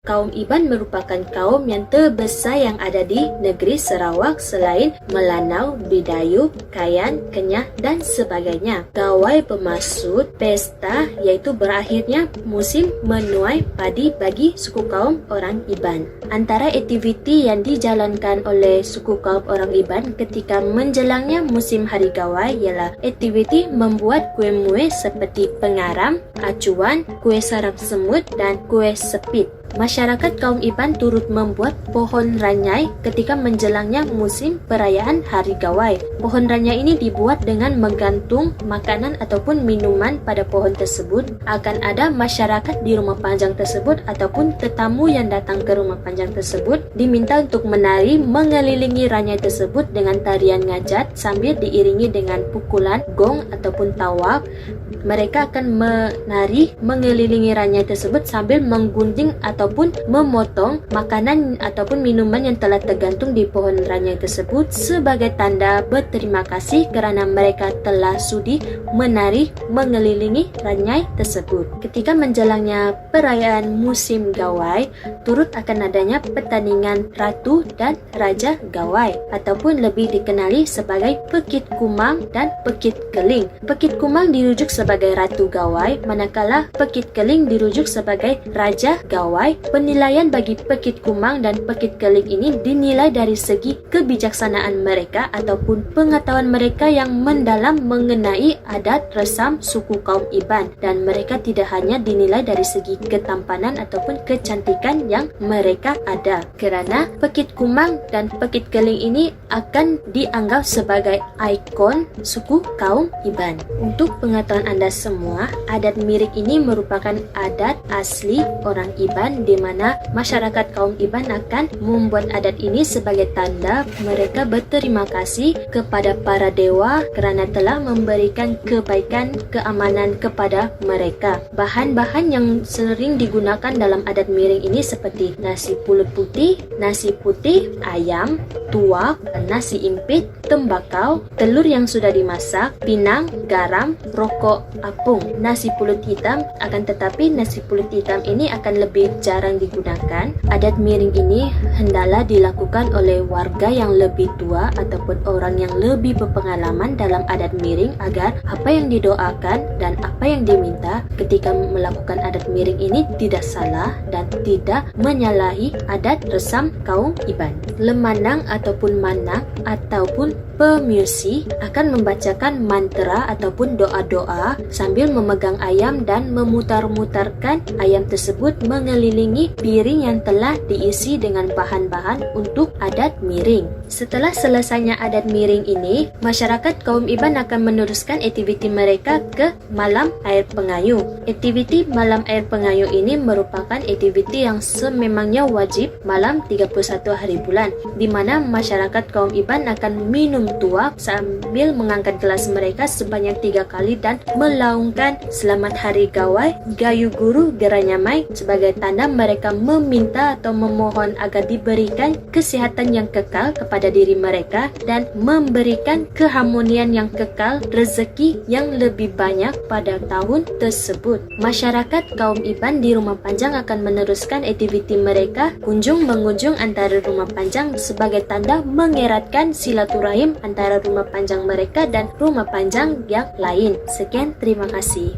Kaum Iban merupakan kaum yang terbesar yang ada di negeri Sarawak selain Melanau, Bidayuh, Kayan, Kenyah dan sebagainya. Gawai bermaksud pesta iaitu berakhirnya musim menuai padi bagi suku kaum orang Iban. Antara aktiviti yang dijalankan oleh suku kaum orang Iban ketika menjelangnya musim Hari Gawai ialah aktiviti membuat kuih-muih seperti pengaram, acuan, kuih sarang semut dan kuih sepit. Masyarakat kaum Iban turut membuat pohon ranyai ketika menjelangnya musim perayaan Hari Gawai. Pohon ranyai ini dibuat dengan menggantung makanan ataupun minuman pada pohon tersebut. Akan ada masyarakat di rumah panjang tersebut ataupun tetamu yang datang ke rumah panjang tersebut diminta untuk menari mengelilingi ranyai tersebut dengan tarian ngajat sambil diiringi dengan pukulan gong ataupun tawaf. Mereka akan menari mengelilingi ranyai tersebut sambil menggunting ataupun memotong makanan ataupun minuman yang telah tergantung di pohon ranyai tersebut sebagai tanda berterima kasih kerana mereka telah sudi menari mengelilingi ranyai tersebut. Ketika menjelangnya perayaan musim Gawai, turut akan adanya pertandingan Ratu dan Raja Gawai ataupun lebih dikenali sebagai Pekit Kumang dan Pekit Keling. Pekit Kumang dirujuk sebagai Ratu Gawai, manakala Pekit Keling dirujuk sebagai Raja Gawai. Penilaian bagi Pekit Kumang dan Pekit Keling ini dinilai dari segi kebijaksanaan mereka ataupun pengetahuan mereka yang mendalam mengenai adat resam suku kaum Iban, dan mereka tidak hanya dinilai dari segi ketampanan ataupun kecantikan yang mereka ada, kerana Pekit Kumang dan Pekit Keling ini akan dianggap sebagai ikon suku kaum Iban. Untuk pengetahuan anda semua, adat miring ini merupakan adat asli orang Iban di mana masyarakat kaum Iban akan membuat adat ini sebagai tanda mereka berterima kasih kepada para dewa kerana telah memberikan kebaikan, keamanan kepada mereka. Bahan-bahan yang sering digunakan dalam adat miring ini seperti nasi pulut putih, ayam, tuak, nasi impit, tembakau, telur yang sudah dimasak, pinang, garam, rokok apung. Nasi pulut hitam, akan tetapi nasi pulut hitam ini akan lebih jarang digunakan. Adat miring ini hendaklah dilakukan oleh warga yang lebih tua ataupun orang yang lebih berpengalaman dalam adat miring agar apa yang didoakan dan apa yang diminta ketika melakukan adat miring ini tidak salah dan tidak menyalahi adat resam kaum Iban. Lemanang ataupun manang ataupun pemusi akan membacakan mantra ataupun doa-doa sambil memegang ayam dan memutar-mutarkan ayam tersebut mengelilingi piring yang telah diisi dengan bahan-bahan untuk adat miring. Setelah selesainya adat miring ini, masyarakat kaum Iban akan meneruskan aktiviti mereka ke Malam Air Pengayuh. Aktiviti Malam Air Pengayuh ini merupakan aktiviti yang sememangnya wajib malam 31 hari bulan, di mana masyarakat kaum Iban akan minum tuak sambil mengangkat gelas mereka sebanyak 3 kali dan melaungkan Selamat Hari Gawai, Gayu Guru Geranyamai sebagai tanda mereka meminta atau memohon agar diberikan kesihatan yang kekal kepada diri mereka dan memberikan keharmonian yang kekal, rezeki yang lebih banyak pada tahun tersebut. Masyarakat kaum Iban di Rumah Panjang akan meneruskan aktiviti mereka kunjung mengunjung antara rumah panjang sebagai tanda mengeratkan silaturahim antara rumah panjang mereka dan rumah panjang yang lain. Sekian, terima kasih.